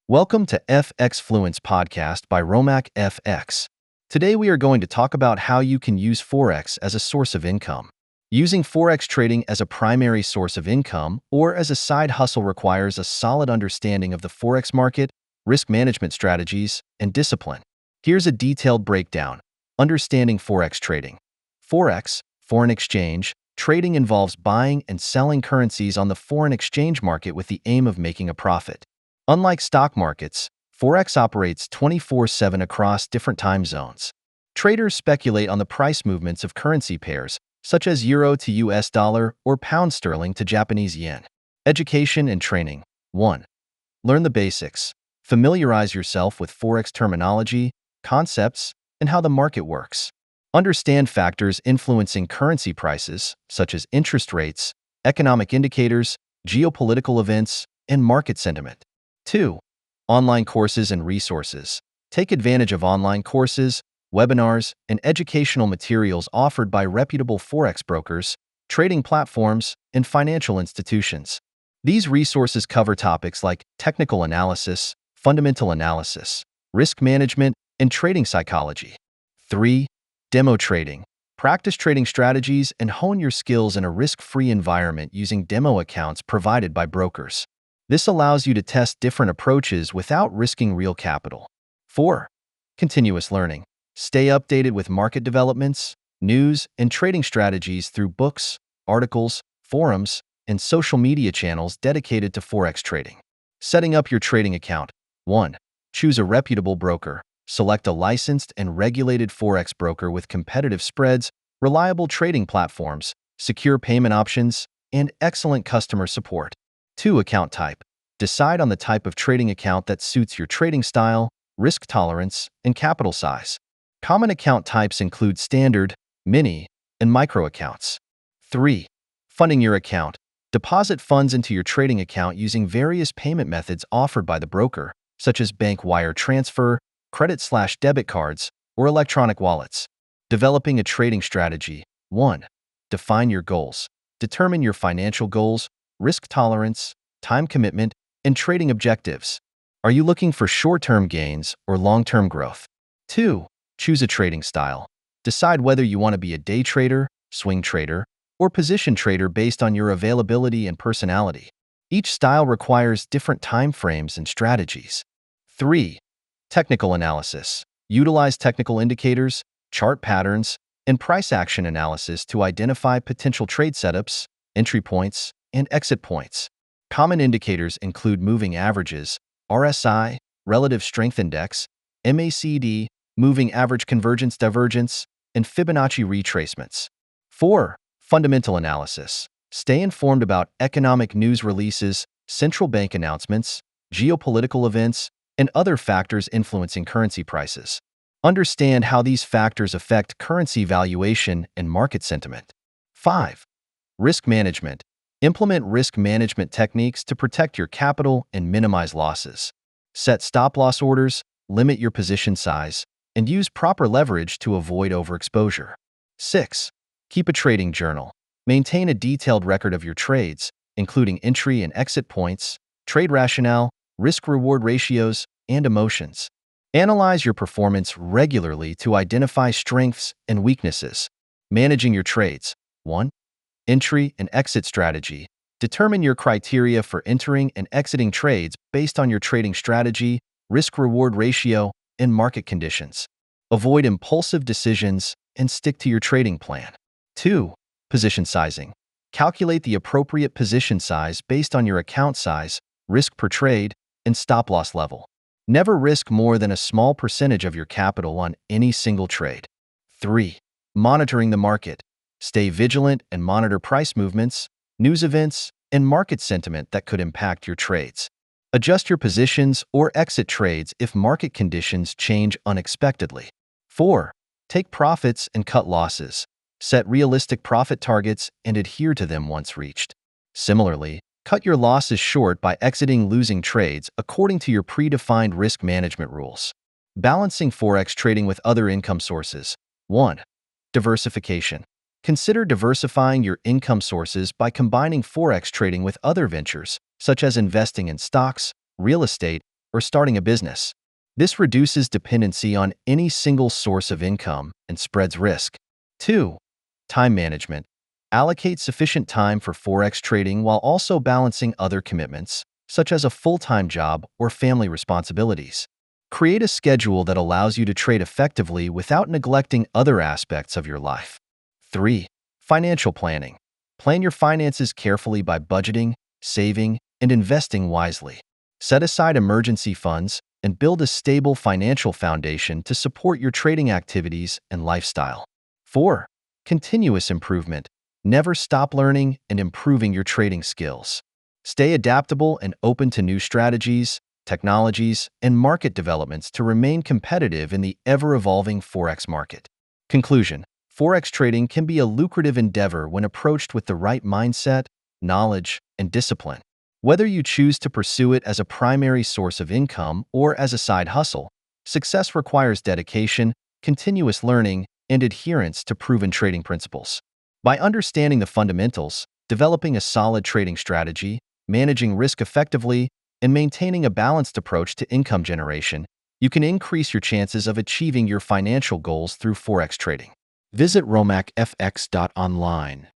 Welcome to FX Fluence podcast by Romac FX. Today we are going to talk about how you can use Forex as a source of income. Using Forex trading as a primary source of income or as a side hustle requires a solid understanding of the Forex market, risk management strategies, and discipline. Here's a detailed breakdown. Understanding Forex trading. Forex, foreign exchange, trading involves buying and selling currencies on the foreign exchange market with the aim of making a profit. Unlike stock markets, Forex operates 24/7 across different time zones. Traders speculate on the price movements of currency pairs, such as euro to US dollar or pound sterling to Japanese yen. Education and training. 1. Learn the basics. Familiarize yourself with Forex terminology, concepts, and how the market works. Understand factors influencing currency prices, such as interest rates, economic indicators, geopolitical events, and market sentiment. 2. Online courses and resources. Take advantage of online courses, webinars, and educational materials offered by reputable Forex brokers, trading platforms, and financial institutions. These resources cover topics like technical analysis, fundamental analysis, risk management, and trading psychology. 3. Demo trading. Practice trading strategies and hone your skills in a risk-free environment using demo accounts provided by brokers. This allows you to test different approaches without risking real capital. 4. Continuous learning. Stay updated with market developments, news, and trading strategies through books, articles, forums, and social media channels dedicated to Forex trading. Setting up your trading account. 1. Choose a reputable broker. Select a licensed and regulated Forex broker with competitive spreads, reliable trading platforms, secure payment options, and excellent customer support. 2. Account type. Decide on the type of trading account that suits your trading style, risk tolerance, and capital size. Common account types include standard, mini, and micro accounts. 3. Funding your account. Deposit funds into your trading account using various payment methods offered by the broker, such as bank wire transfer, credit/debit cards, or electronic wallets. Developing a trading strategy. 1. Define your goals. Determine your financial goals, risk tolerance, time commitment, and trading objectives. Are you looking for short-term gains or long-term growth? 2. Choose a trading style. Decide whether you want to be a day trader, swing trader, or position trader based on your availability and personality. Each style requires different time frames and strategies. 3. Technical analysis. Utilize technical indicators, chart patterns, and price action analysis to identify potential trade setups, entry points, and exit points. Common indicators include moving averages, RSI, relative strength index, MACD, moving average convergence divergence, and Fibonacci retracements. 4. Fundamental analysis. Stay informed about economic news releases, central bank announcements, geopolitical events, and other factors influencing currency prices. Understand how these factors affect currency valuation and market sentiment. 5. Risk management. Implement risk management techniques to protect your capital and minimize losses. Set stop-loss orders, limit your position size, and use proper leverage to avoid overexposure. 6. Keep a trading journal. Maintain a detailed record of your trades, including entry and exit points, trade rationale, risk-reward ratios, and emotions. Analyze your performance regularly to identify strengths and weaknesses. Managing your trades. 1. Entry and exit strategy. Determine your criteria for entering and exiting trades based on your trading strategy, risk-reward ratio, and market conditions. Avoid impulsive decisions and stick to your trading plan. 2. Position sizing. Calculate the appropriate position size based on your account size, risk per trade, and stop-loss level. Never risk more than a small percentage of your capital on any single trade. 3. Monitoring the market. Stay vigilant and monitor price movements, news events, and market sentiment that could impact your trades. Adjust your positions or exit trades if market conditions change unexpectedly. 4. Take profits and cut losses. Set realistic profit targets and adhere to them once reached. Similarly, cut your losses short by exiting losing trades according to your predefined risk management rules. Balancing Forex trading with other income sources. 1. Diversification. Consider diversifying your income sources by combining Forex trading with other ventures, such as investing in stocks, real estate, or starting a business. This reduces dependency on any single source of income and spreads risk. 2. Time management. Allocate sufficient time for Forex trading while also balancing other commitments, such as a full-time job or family responsibilities. Create a schedule that allows you to trade effectively without neglecting other aspects of your life. 3. Financial planning. Plan your finances carefully by budgeting, saving, and investing wisely. Set aside emergency funds and build a stable financial foundation to support your trading activities and lifestyle. 4. Continuous improvement. Never stop learning and improving your trading skills. Stay adaptable and open to new strategies, technologies, and market developments to remain competitive in the ever-evolving Forex market. Conclusion: Forex trading can be a lucrative endeavor when approached with the right mindset, knowledge, and discipline. Whether you choose to pursue it as a primary source of income or as a side hustle, success requires dedication, continuous learning, and adherence to proven trading principles. By understanding the fundamentals, developing a solid trading strategy, managing risk effectively, and maintaining a balanced approach to income generation, you can increase your chances of achieving your financial goals through Forex trading. Visit romacfx.online